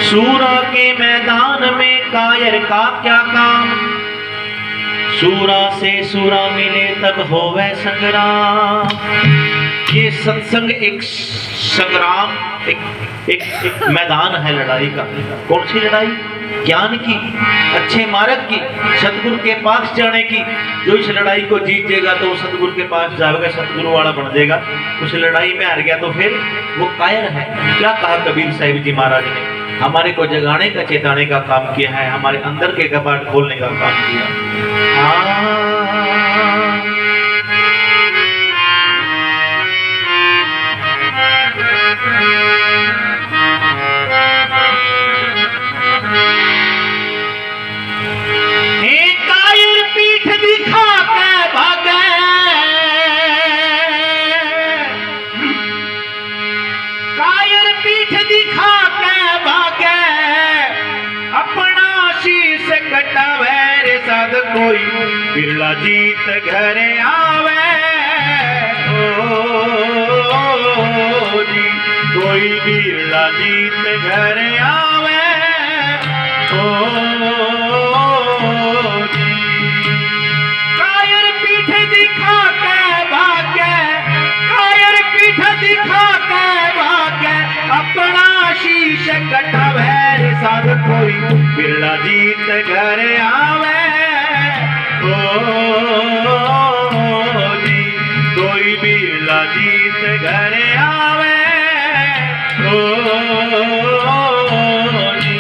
सूरा के मैदान में कायर का क्या काम, सूरा से सूरा मिले तब होवे संग्राम। ये सत्संग एक संग्राम, एक मैदान है लड़ाई का। कौन सी लड़ाई? ज्ञान की, अच्छे मार्ग की, सतगुरु के पास जाने की। जो इस लड़ाई को जीतेगा तो वो सतगुरु के पास जाएगा, सतगुरु वाला बन जाएगा। उस लड़ाई में हार गया तो फिर वो कायर है। क्या कहा कबीर साहिब जी महाराज ने? हमारे को जगाने का, चेताने का काम किया है, हमारे अंदर के कपाट खोलने का काम किया। कोई बिरला जीत घर आवे ओ जी, कोई बिरला जीत घर आवे ओ जी। कायर पीठ दिखा के भागे, कायर पीठ दिखा के भागे, अपना शीश कटावे साध कोई बिरला जीत घर आवे जी, कोई बिरला जीत घर आवे जी।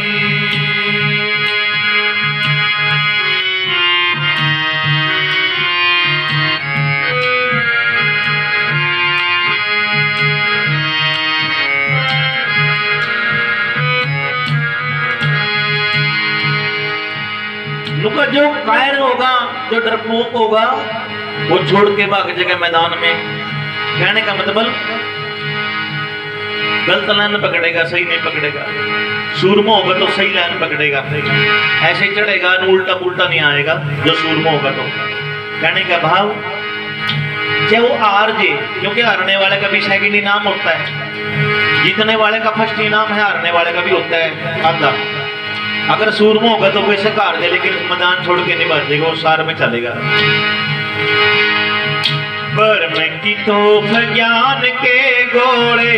नुका जो कायर होगा, जो डरपोक होगा, वो छोड़ के भाग जाएगा मैदान में। कहने का मतलब गलत लाइन पकड़ेगा, सही नहीं पकड़ेगा। सूरमा होगा तो सही लाइन पकड़ेगा, ऐसे चढ़ेगा, उल्टा पुल्टा नहीं आएगा जो सूरमा होगा तो। कहने का भाव चाहे वो हार जे, क्योंकि हारने वाले का भी सेकंड इनाम होता है, जीतने वाले का फर्स्ट इनाम है, हारने वाले का भी होता है आधा। अगर सूरमा होगा तो वैसे हार दे, लेकिन मैदान छोड़ के नहीं भागेगा, वो सार में चलेगा। पर मैं की तोफ ज्ञान के गोले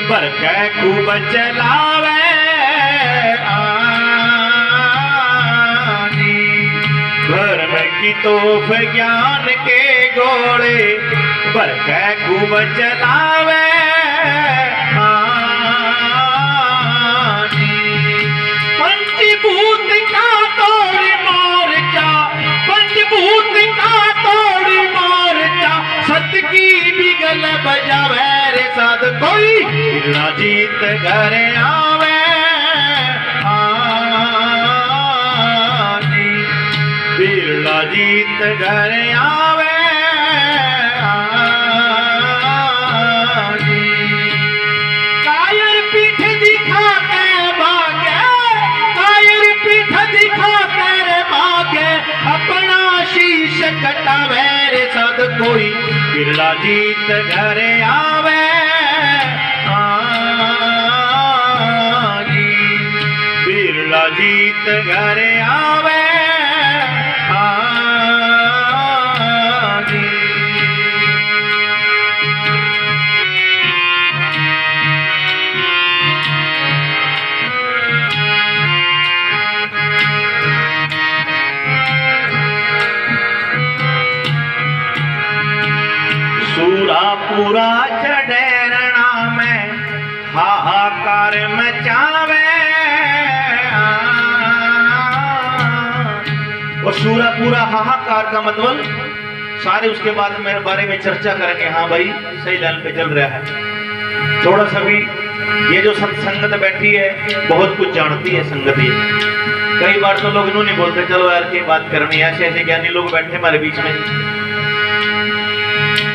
पर कै खूब चलावे आनी, पर मैं की तोफ ज्ञान के गोले पर कै खूब चलावे पंचभूत का तोड़ मोर्चा, पंचभूत का तोड़ मोर्चा, सत की बिगल बजावे रे साध कोई बिरला जीत घर आवे आनी, बिरला जीत घर आवे आनी। कायर पीठ दिखा के भागे, कायर पीठ दिखा कर भागे, अपना शीश कटावे रे साध कोई बिरला जीत घर आवे आनी, बिरला जीत घर आवे आनी। सूरा पूरा चढ़ेरणा में हाहाकार मचावे, और सूरा पूरा हाहाकार का मतलब सारे उसके बाद मेरे बारे में चर्चा करेंगे। हाँ भाई सही लाइन पे चल रहा है। थोड़ा सा भी ये जो संगत बैठी है बहुत कुछ जानती है संगत। ये कई बार तो लोग इन्होंने बोलते चलो यार की बात करनी है, ऐसे ऐसे ज्ञानी लोग बैठे हमारे बीच में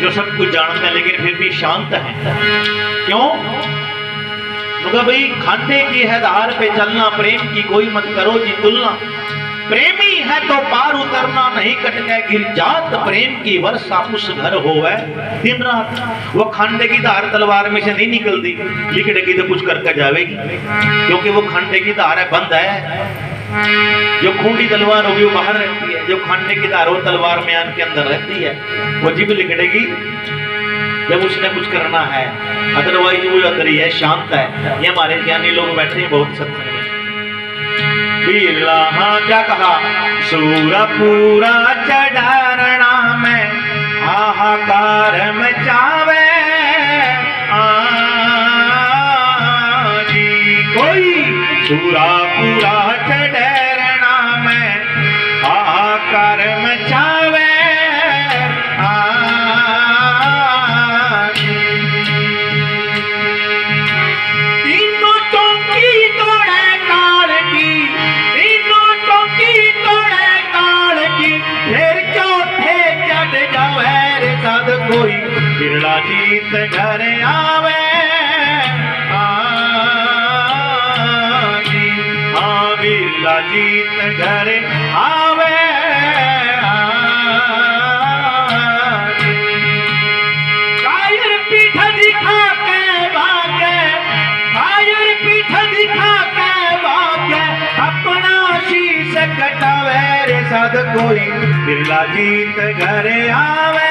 जो सब कुछ जानते हैं लेकिन फिर भी शांत हैं। क्यों? भाई खाने की है धार पे चलना, प्रेम की कोई मत करो जी तुलना। प्रेमी है तो पार उतरना नहीं कट गए गिर जात, प्रेम की वर्षा उस घर होवे दिन रात। वो खांडे की धार तलवार में से नहीं निकलती, लिखड़ेगी तो कुछ करके जाएगी, क्योंकि वो खांडे की धार है, बंद है। जो खूंटी तलवार होगी वो बाहर रहती है, जो खांडे की धार वो तलवार म्यान के अंदर रहती है। वो जीभ लिखड़ेगी जब उसने कुछ करना है, अदरवाइज वो अंदर ही है, शांत है। ये हमारे ज्ञानी लोग बैठे हैं बहुत सत्संग में। बिरला हाँ क्या कहा, सूरा पूरा चढ़ारणा में हाहाकार मचावे जी कोई, सूरा पूरा चढ़ारणा में हाहाकार मचावे कोई बिरला जीत घर आवे जी, हाँ बिरला जीत घर आवे कायर पीठ दिखा के भागे, कायर पीठ दिखा के भागे, अपना शीश कटावे रे साध कोई बिरला जीत घर आवे।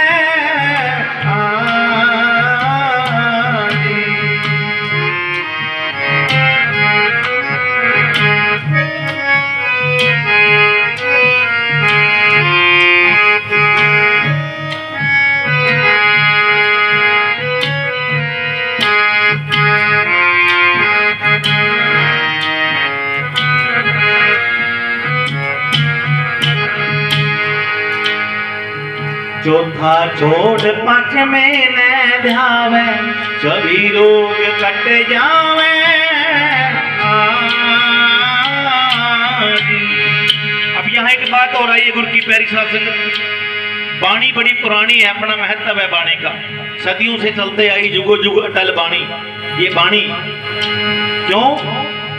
चौथा छोड़ पाँच में न ध्यावे, सभी रोग कट जावे अब यहाँ एक बात हो रही है गुरु की प्यारी साध संगत, बाणी बड़ी पुरानी है, अपना महत्व है बाणी का, सदियों से चलते आई, जुगो जुग अटल बाणी। ये बाणी क्यों,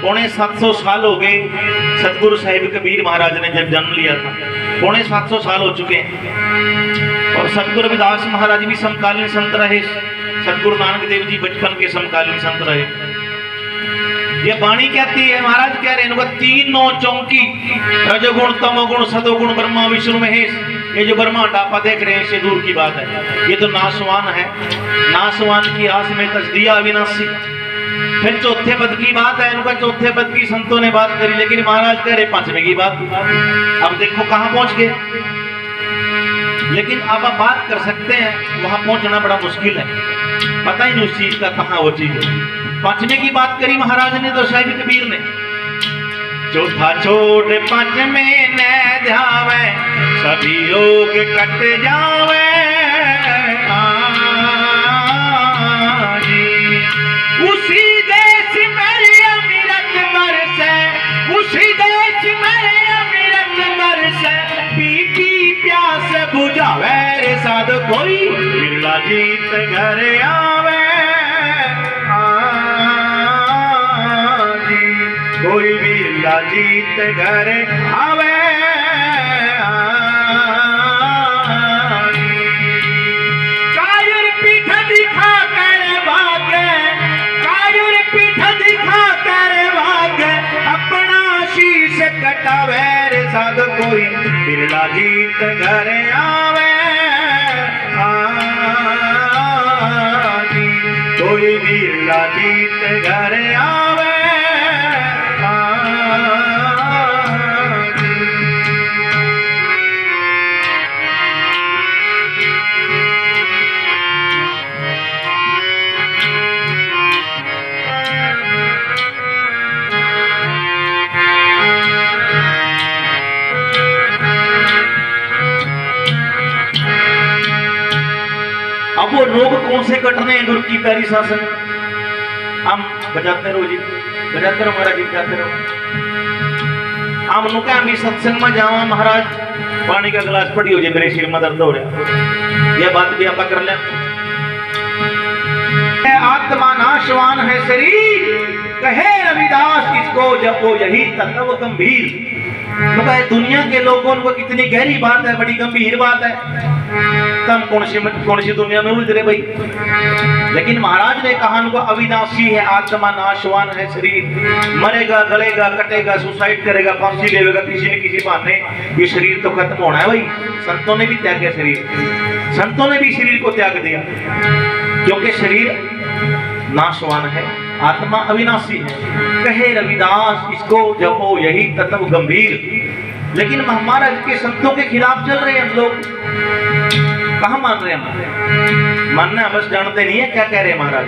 750 साल हो गए सतगुरु साहिब कबीर महाराज ने जब जन्म लिया था, 750 साल हो चुके हैं। और सतगुरु रविदास महाराज भी समकालीन संत रहे, सतगुरु नानक देव जी बचपन के समकालीन संत रहे। ये बाणी कहती है, महाराज कह रहे हैं तीनों चौकी, रजोगुण तमोगुण सतोगुण ब्रह्मा विष्णु महेश, ये जो ब्रह्मांड आप देख रहे हैं इससे दूर की बात है, ये तो नासवान है, नासवान की आस में तजदिया अविनाशी। फिर चौथे पद की बात है, इनका चौथे पद की संतों ने बात करी, लेकिन महाराज कह रहे पांचवें की बात। अब देखो कहां पहुंच गए, लेकिन अब आप बात कर सकते हैं, वहां पहुंचना बड़ा मुश्किल है, पता ही नहीं उस चीज का कहां वो चीज है। पांचवें की बात करी महाराज ने तो साहिब कबीर ने, चौथा छोड़ पांचवें न ध्यावे, सभी रोग कट जावे उसी देश में अमृत बरसे, उसी देश में अमृत बरसे, पी पी प्यास बुझावे रे साध कोई बिरला जीत घर आवे जी, कोई बिरला जीत घर आवे। कायर पीठ दिखा कर भागे, कायर पीठ दिखा कर भागे, अपना शीश कटावे रे साध कोई बिरला जीत घर आवे जी, कोई बिरला जीत घर आवे अब वो रोग कौन से कट रहे हैं गुरु की प्यारी शासन, हम बजाते रहो जी, बजाते रहो महाराज जी, बजाते रहो। हम नुका हम सत्संग में जावा महाराज, पानी का गिलास पड़ी हो जाए, मेरे सिर में दर्द हो रहा, यह बात भी आप कर लें। आत्मा नाशवान है शरीर, कहे रविदास इसको जपो यही तत्व गंभीर। तो कहे दुनिया के लोगों को कितनी गहरी बात है, बड़ी गंभीर बात है, तम कौन सी दुनिया में उलझ रहे भाई। लेकिन महाराज ने कहा उनको अविनाशी है, आत्मा नाशवान है, शरीर मरेगा, गलेगा, कटेगा, सुसाइड करेगा, फांसी लेगा किसी न किसी बहाने, ये शरीर तो खत्म होना है भाई। संतों ने भी त्याग शरीर, संतों ने भी शरीर को त्याग दिया, क्योंकि शरीर नाशवान है, आत्मा अविनाशी है। कहे रविदास इसको जपो यही तत्व गंभीर। लेकिन महाराज के संतों के खिलाफ चल रहे हैं हम लोग, कहाँ मान रहे हैं? मानना बस जानते नहीं है क्या कह रहे हैं महाराज।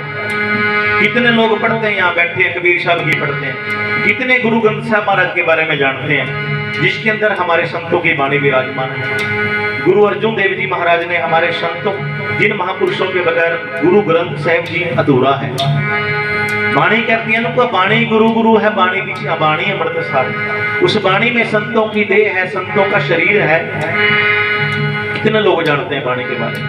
कितने लोग पढ़ते हैं, यहाँ बैठते हैं, कबीर साहब की पढ़ते हैं, कितने गुरु ग्रंथ साहब महाराज के बारे में जानते हैं, जिसके अंदर हमारे संतों की वाणी विराजमान है। गुरु अर्जुन देव जी महाराज ने हमारे संतों, जिन महापुरुषों के बगैर गुरु ग्रंथ साहब जी अधूरा है। वाणी कहती है उनको, वाणी गुरु गुरु है, वाणी बीच वाणी अमृत सार। उस वाणी में संतों की देह है, संतों का शरीर है। कितने लोग जानते हैं वाणी के बारे में?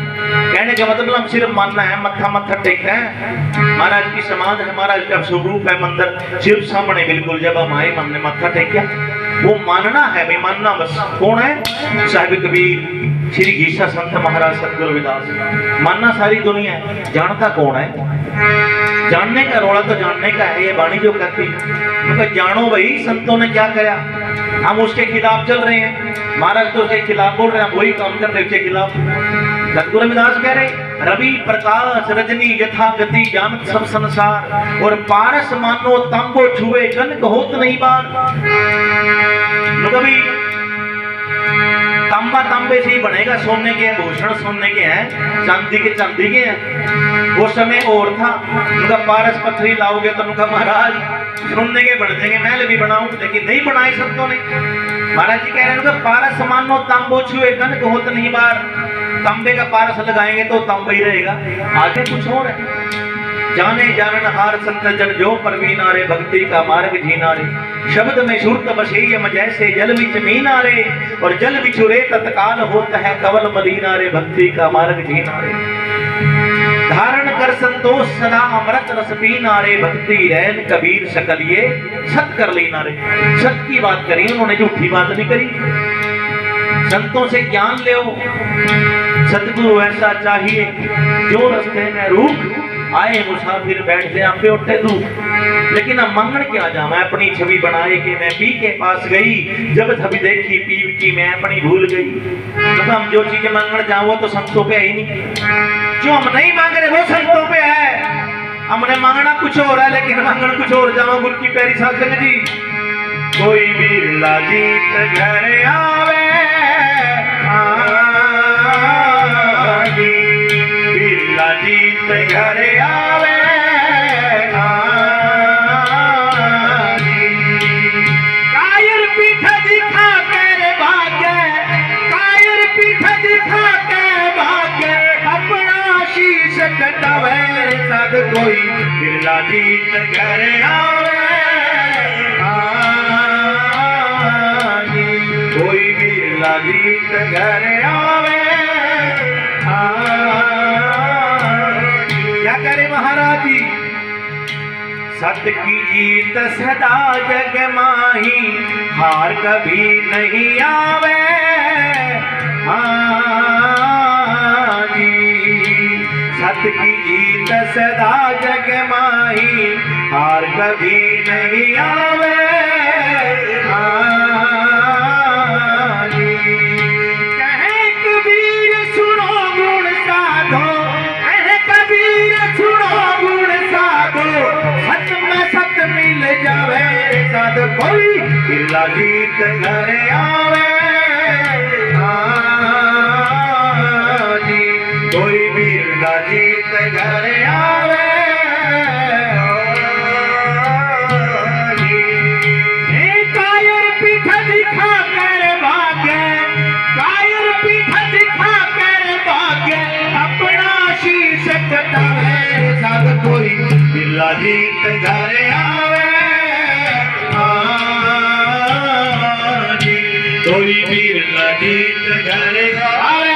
कहने का मतलब हम सिर्फ मानना है, मत्था मत्था टेकना है। महाराज की समाज है, महाराज का स्वरूप है मंदिर सिर्फ सामने, बिल्कुल जब हम आए हमने मत्था टेकिया, वो मानना है भाई, मानना बस। कौन है? साहिब कबीर, श्री घीसा संत महाराज सतगुरु रविदास। मानना सारी दुनिया है, जानता कौन है? जानने का रोड़ा तो जानने का है। ये वाणी जो कहती है तो जानो भाई संतों ने क्या करा, हम उसके खिलाफ चल रहे हैं। महाराज तो उसके खिलाफ बोल रहे हैं, वही काम कर रहे उसके खिलाफ। सतगुरु रविदास कह रहे, रवि प्रकाश रजनी यथा गति जानत सब संसार, और पारस मानो तांबो छुए कनक होत नहीं बार। कभी तांबा तांबे से ही बनेगा, सोने के भूषण सोने के हैं, चांदी के चांदी के हैं। वो समय और था, उनका पारस पत्थरी लाओगे तो उनका महाराज सोने के बन देंगे, महल भी बनाऊं, लेकिन नहीं बनाए संतों ने। महाराज जी कह रहे हैं पारस मानो तांबो छुए कनक होत नहीं बार। तांबे का पारस लगाएंगे तो तांबा ही रहेगा, आगे कुछ और है। जाने जानन हार संत जन जो परवीना रे, भक्ति का मार्ग जीना रे। शब्द में शुद्ध बसे यम जैसे जल बिच मीना रे, और जल बिछुरे तत्काल होता है कवल मदीना रे। भक्ति का मार्ग जीना रे, धारण कर संतोष सदा अमृत रस पीना रे। भक्ति रैन कबीर सकल ये सत कर लेना रे। सत की बात करी उन्होंने, झूठी बात नहीं करी। संतों से ज्ञान ले, सतगुरु ऐसा चाहिए जो रस्ते में रूप आए मुसाफिर बैठ से आप उठे दूर। लेकिन अब मंगण क्या जा, मैं अपनी छवि बनाए कि मैं पी के पास गई, जब छवि देखी पी की मैं अपनी भूल गई। तो हम जो चीजें मांगण जाओ वो तो संतों पे है ही नहीं, जो हम नहीं मांग रहे वो संतों पे है। हमने मांगना कुछ और है, लेकिन मांगण कुछ और जाओ। गुरु की प्यारी सत्संग जी, कोई बिरला जीत घर आवे, बिरला जीत घर आवे, कायर पीठ दिखा कर भाग्य, कायर पीठ दिखा कर भाग्य, अपना शीश कटावे सद कोई बिरला जीत घर आवे। कोई बिरला जीत घर आवे। क्या करे महाराज जी, सत की जीत सदा जग माही, हार कभी नहीं आवे। सत की जीत सदा जग माही, हार कभी नहीं आवे। कहे कबीर सुनो गुण साधो, कहे कबीर सुनो गुण साधो, सत में सत मिल जावे सद कोई बिरला जीत घर आवे। कोई बिरला जीत घर आवे। कायर पीठ दिखा कर भाग्य, कायर पीठ दिखा कर भाग्य, अपना शीश कटावे सद कोई बिरला जीत घर आवे। कोई बिरला जीत घर आवे।